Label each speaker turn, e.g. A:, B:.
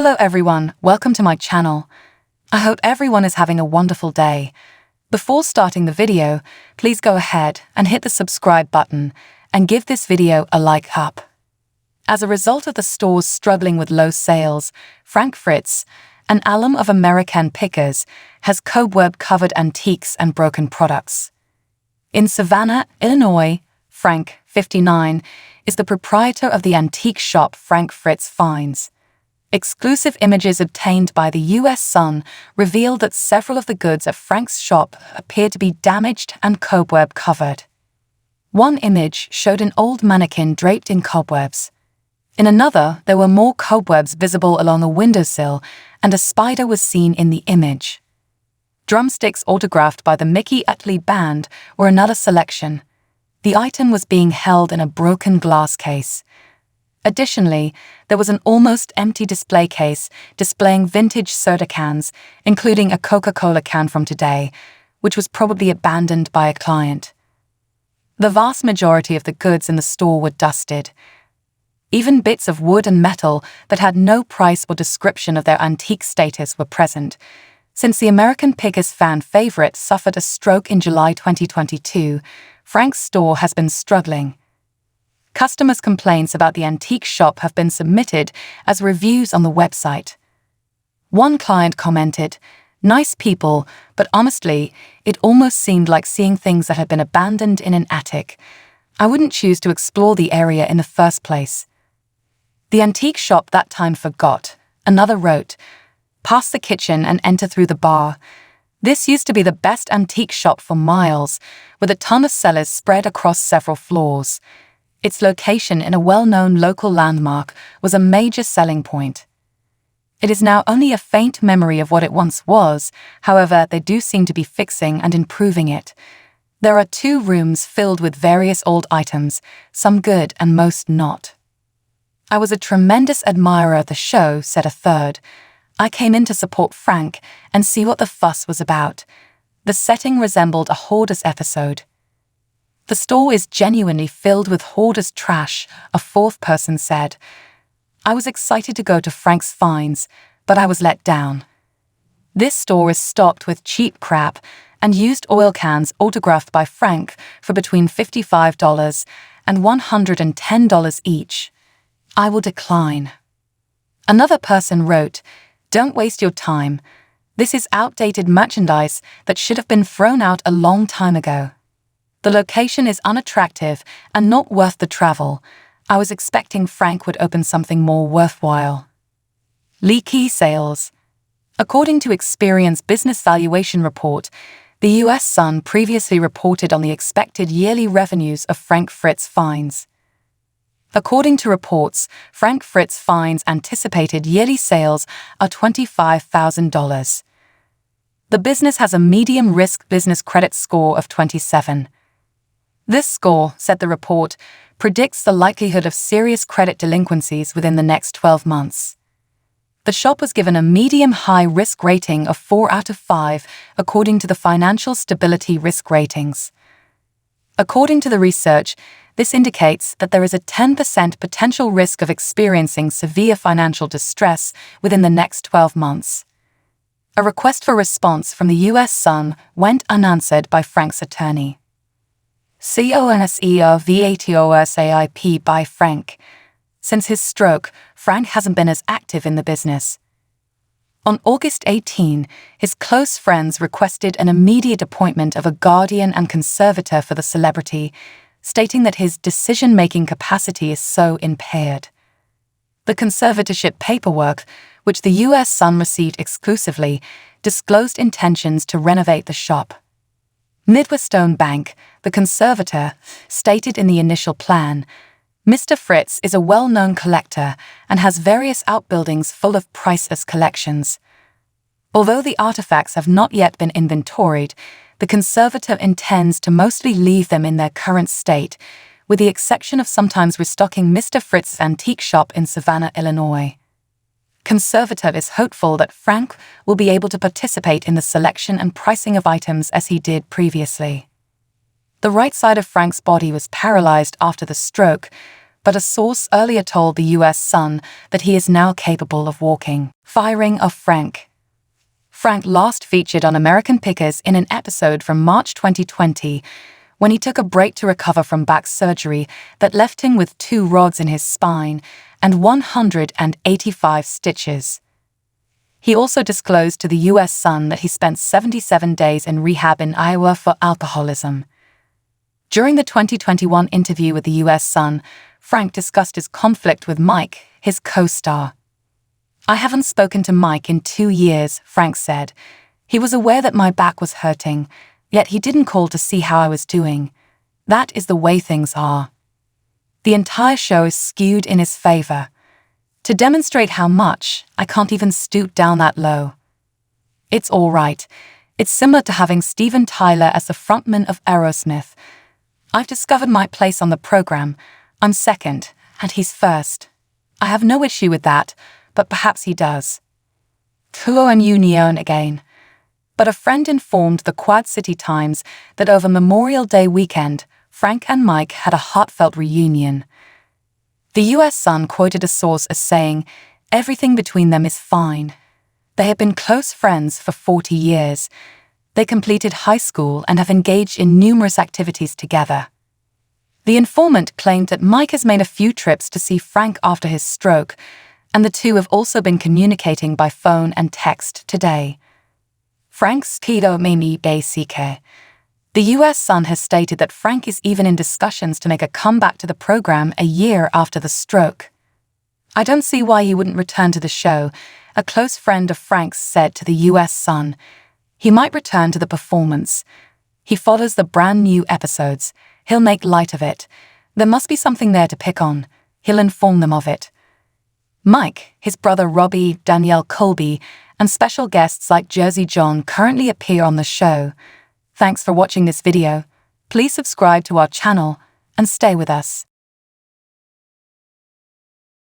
A: Hello everyone, welcome to my channel. I hope everyone is having a wonderful day. Before starting the video, please go ahead and hit the subscribe button and give this video a like up. As a result of the stores struggling with low sales, Fritz, an alum of American pickers, has cobweb-covered antiques and broken products. In Savannah, Illinois, Frank, 59, is the proprietor of the antique shop Fritz Finds. Exclusive images obtained by the U.S. Sun reveal that several of the goods at Frank's shop appear to be damaged and cobweb-covered. One image showed an old mannequin draped in cobwebs. In another, there were more cobwebs visible along a windowsill, and a spider was seen in the image. Drumsticks autographed by the Mickey Utley Band were another selection. The item was being held in a broken glass case. Additionally, there was an almost empty display case displaying vintage soda cans, including a Coca-Cola can from today, which was probably abandoned by a client. The vast majority of the goods in the store were dusted. Even bits of wood and metal that had no price or description of their antique status were present. Since the American Pickers fan favorite suffered a stroke in July 2022, Frank's store has been struggling. Customers' complaints about the antique shop have been submitted as reviews on the website. One client commented, "Nice people, but honestly, it almost seemed like seeing things that had been abandoned in an attic. I wouldn't choose to explore the area in the first place." The antique shop that time forgot. Another wrote, "Pass the kitchen and enter through the bar. This used to be the best antique shop for miles, with a ton of sellers spread across several floors. Its location in a well-known local landmark was a major selling point. It is now only a faint memory of what it once was, however, they do seem to be fixing and improving it. There are 2 rooms filled with various old items, some good and most not. I was a tremendous admirer of the show," said a third. "I came in to support Frank and see what the fuss was about. The setting resembled a Hoarders episode. The store is genuinely filled with Hoarders trash," a 4th person said. "I was excited to go to Frank's Finds, but I was let down. This store is stocked with cheap crap and used oil cans autographed by Frank for between $55 and $110 each. I will decline." Another person wrote, "Don't waste your time. This is outdated merchandise that should have been thrown out a long time ago. The location is unattractive and not worth the travel. I was expecting Frank would open something more worthwhile." Leaky sales. According to Experian's business valuation report, the U.S. Sun previously reported on the expected yearly revenues of Fritz Finds. According to reports, Fritz Finds' anticipated yearly sales are $25,000. The business has a medium-risk business credit score of 27. This score, said the report, predicts the likelihood of serious credit delinquencies within the next 12 months. The shop was given a medium-high risk rating of 4 out of 5, according to the Financial Stability Risk Ratings. According to the research, this indicates that there is a 10% potential risk of experiencing severe financial distress within the next 12 months. A request for response from the U.S. Sun went unanswered by Frank's attorney. CONSERVATOSAIP by Frank. Since his stroke, Frank hasn't been as active in the business. On August 18, his close friends requested an immediate appointment of a guardian and conservator for the celebrity, stating that his decision-making capacity is so impaired. The conservatorship paperwork, which the U.S. Sun received exclusively, disclosed intentions to renovate the shop. Midwestone Bank, the conservator, stated in the initial plan, "Mr. Fritz is a well-known collector and has various outbuildings full of priceless collections. Although the artifacts have not yet been inventoried, the conservator intends to mostly leave them in their current state, with the exception of sometimes restocking Mr. Fritz's antique shop in Savannah, Illinois. Conservator is hopeful that Frank will be able to participate in the selection and pricing of items as he did previously." The right side of Frank's body was paralyzed after the stroke, but a source earlier told the US Sun that he is now capable of walking. Firing of Frank. Frank last featured on American Pickers in an episode from March 2020 when he took a break to recover from back surgery that left him with 2 rods in his spine and 185 stitches. He also disclosed to the US Sun that he spent 77 days in rehab in Iowa for alcoholism. During the 2021 interview with the US Sun, Frank discussed his conflict with Mike, his co-star. "I haven't spoken to Mike in 2 years," Frank said. "He was aware that my back was hurting, yet he didn't call to see how I was doing. That is the way things are." The entire show is skewed in his favor. "To demonstrate how much, I can't even stoop down that low." It's all right. It's similar to having Steven Tyler as the frontman of Aerosmith. "I've discovered my place on the program. I'm second, and he's first. I have no issue with that, but perhaps he does." Tuo and Union again. But a friend informed the Quad City Times that over Memorial Day weekend, Frank and Mike had a heartfelt reunion. The US Sun quoted a source as saying, "Everything between them is fine. They have been close friends for 40 years. They completed high school and have engaged in numerous activities together." The informant claimed that Mike has made a few trips to see Frank after his stroke, and the two have also been communicating by phone and text today. Frank's Kido Mimi Basike. The US Sun has stated that Frank is even in discussions to make a comeback to the program a year after the stroke. "I don't see why he wouldn't return to the show," a close friend of Frank's said to the US Sun. "He might return to the performance. He follows the brand new episodes. He'll make light of it. There must be something there to pick on. He'll inform them of it." Mike, his brother Robbie, Danielle Colby, and special guests like Jersey John currently appear on the show. Thanks for watching this video. Please subscribe to our channel and stay with us.